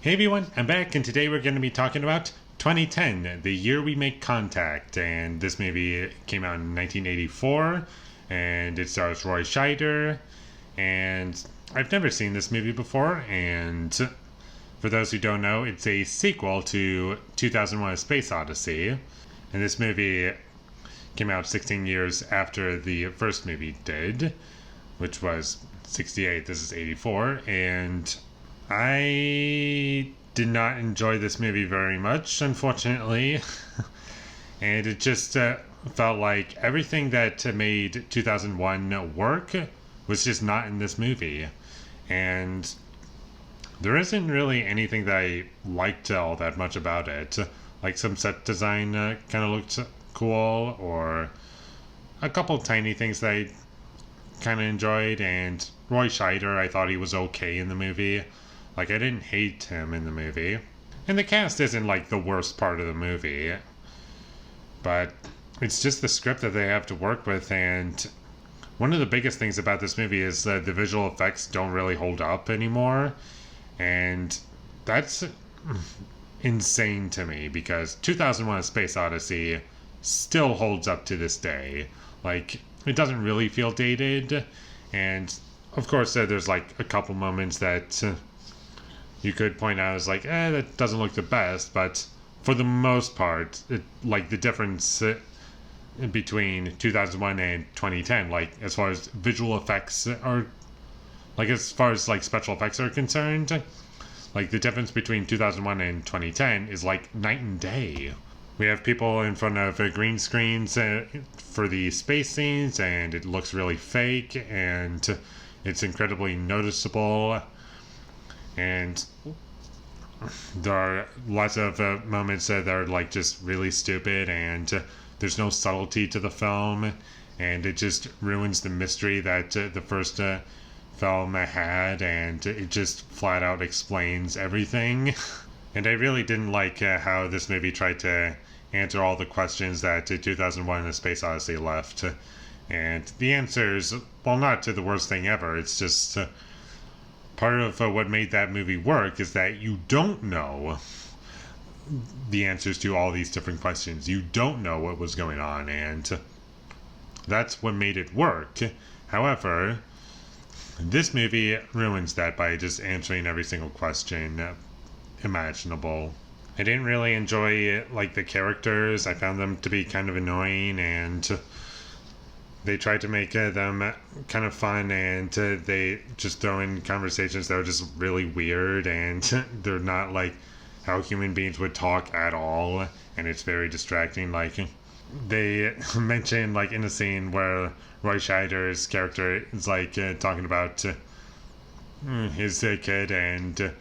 Hey everyone, I'm back, and today we're going to be talking about 2010, the year we make contact. And this movie came out in 1984, and it stars Roy Scheider. And I've never seen this movie before, and for those who don't know, it's a sequel to 2001: A Space Odyssey. And this movie came out 16 years after the first movie did, which was 68. This is 84, and I did not enjoy this movie very much, unfortunately. And it just felt like everything that made 2001 work was just not in this movie. And there isn't really anything that I liked all that much about it. Like some set design kind of looked cool, or a couple tiny things that I kind of enjoyed. And Roy Scheider, I thought he was okay in the movie. Like, I didn't hate him in the movie. And the cast isn't, like, the worst part of the movie. But it's just the script that they have to work with. And one of the biggest things about this movie is that the visual effects don't really hold up anymore. And that's insane to me, because 2001: A Space Odyssey still holds up to this day. Like, it doesn't really feel dated. And, of course, there's, like, a couple moments that you could point out as like, that doesn't look the best, but for the most part, like the difference between 2001 and 2010, like as far as visual effects are, like as far as like special effects are concerned, like the difference between 2001 and 2010 is like night and day. We have people in front of green screens for the space scenes, and it looks really fake, and it's incredibly noticeable. And there are lots of moments that are like just really stupid, and there's no subtlety to the film, and it just ruins the mystery that the first film had, and it just flat out explains everything. And I really didn't like how this movie tried to answer all the questions that 2001: A Space Odyssey left. And the answers, well, not to the worst thing ever, it's just part of what made that movie work is that you don't know the answers to all these different questions. You don't know what was going on, and that's what made it work. However, this movie ruins that by just answering every single question imaginable. I didn't really enjoy like the characters. I found them to be kind of annoying, and they tried to make them kind of fun, and they just throw in conversations that are just really weird, and they're not like how human beings would talk at all, and it's very distracting. Like, they mention like in a scene where Roy Scheider's character is like talking about his kid, and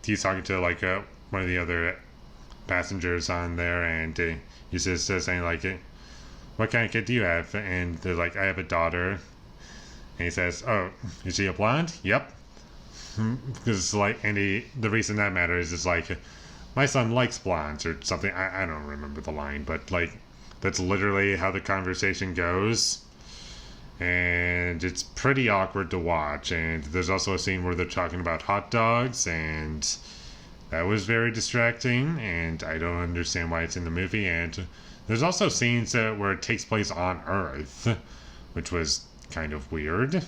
he's talking to like one of the other passengers on there, and he's just saying like, what kind of kid do you have? And they're like, I have a daughter. And he says, oh, is she a blonde? Yep. Because like, and the reason that matters is like, my son likes blondes or something. I don't remember the line, but like, that's literally how the conversation goes. And it's pretty awkward to watch. And there's also a scene where they're talking about hot dogs, and that was very distracting, and I don't understand why it's in the movie. And there's also scenes where it takes place on Earth, which was kind of weird.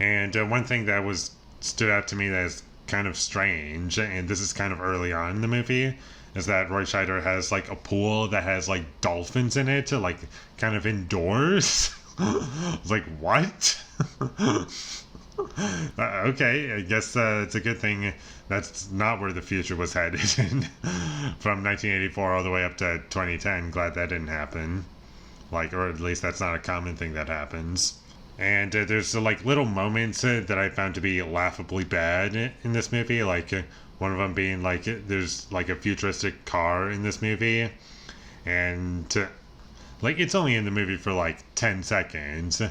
And one thing that stood out to me that is kind of strange, and this is kind of early on in the movie, is that Roy Scheider has like a pool that has like dolphins in it, like kind of indoors. I was like, what? Okay, I guess it's a good thing that's not where the future was headed from 1984 all the way up to 2010. Glad that didn't happen. Like, or at least that's not a common thing that happens. And there's like little moments that I found to be laughably bad in this movie. Like one of them being like, there's like a futuristic car in this movie, and like it's only in the movie for like 10 seconds.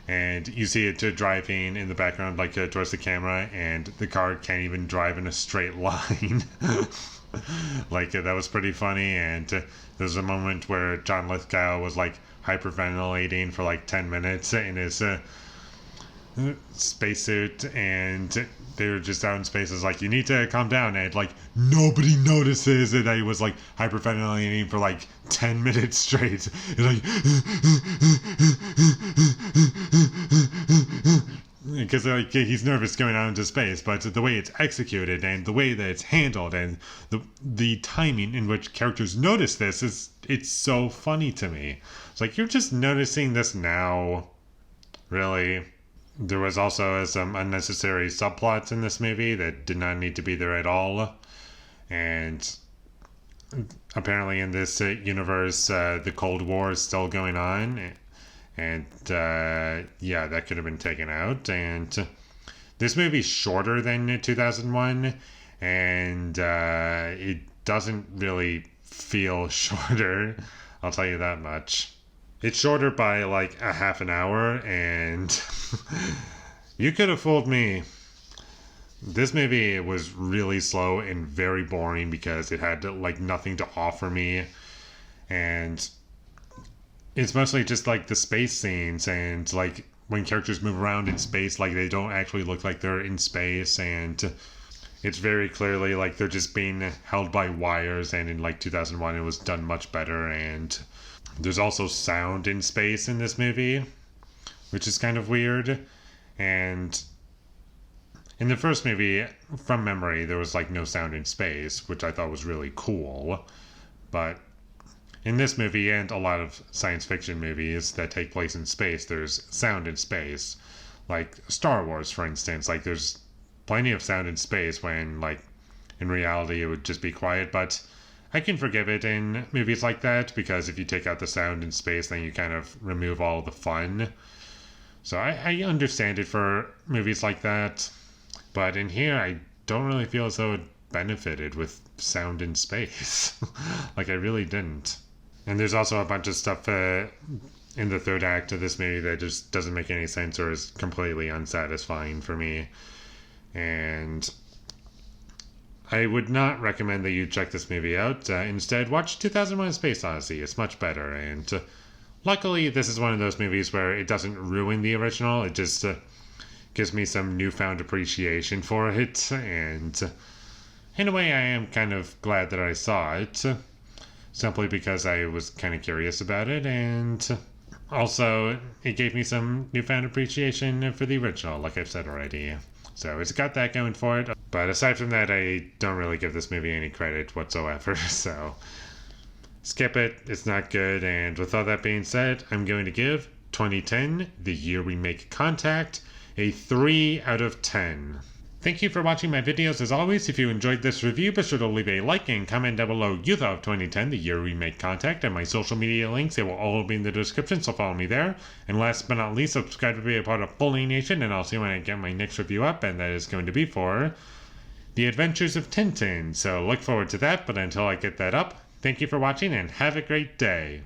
And you see it driving in the background, like towards the camera, and the car can't even drive in a straight line. Like, that was pretty funny. And there's a moment where John Lithgow was like hyperventilating for like 10 minutes in his spacesuit, and they were just out in space. It's like, you need to calm down, and like nobody notices that he was like hyperventilating for like 10 minutes straight. It's like because like he's nervous going out into space, but the way it's executed and the way that it's handled and the timing in which characters notice this is it's so funny to me. It's like, you're just noticing this now, really? There was also some unnecessary subplots in this movie that did not need to be there at all, and apparently in this universe the Cold War is still going on, and yeah, that could have been taken out. And this movie's shorter than 2001, and it doesn't really feel shorter, I'll tell you that much. It's shorter by like a half an hour, and you could have fooled me. This movie was really slow and very boring because it had like nothing to offer me, and it's mostly just like the space scenes, and like when characters move around in space, like they don't actually look like they're in space, and it's very clearly like they're just being held by wires. And in like 2001 it was done much better. And there's also sound in space in this movie, which is kind of weird. And in the first movie, from memory, there was like no sound in space, which I thought was really cool. But in this movie and a lot of science fiction movies that take place in space, there's sound in space. Like Star Wars, for instance, like there's plenty of sound in space when like in reality it would just be quiet. But I can forgive it in movies like that, because if you take out the sound in space, then you kind of remove all the fun. So I understand it for movies like that. But in here, I don't really feel as though it benefited with sound in space. Like, I really didn't. And there's also a bunch of stuff in the third act of this movie that just doesn't make any sense or is completely unsatisfying for me. And I would not recommend that you check this movie out. Instead, watch 2001: A Space Odyssey. It's much better. And luckily, this is one of those movies where it doesn't ruin the original. It just gives me some newfound appreciation for it. And in a way, I am kind of glad that I saw it, simply because I was kind of curious about it. And also, it gave me some newfound appreciation for the original, like I've said already. So it's got that going for it. But aside from that, I don't really give this movie any credit whatsoever. So skip it. It's not good. And with all that being said, I'm going to give 2010, the year we make contact, a 3 out of 10. Thank you for watching my videos. As always, if you enjoyed this review, be sure to leave a like and comment down below you thought of 2010, the year we make contact, and my social media links. They will all be in the description, so follow me there. And last but not least, subscribe to be a part of Foley Nation, and I'll see you when I get my next review up, and that is going to be for The Adventures of Tintin. So look forward to that, but until I get that up, thank you for watching and have a great day.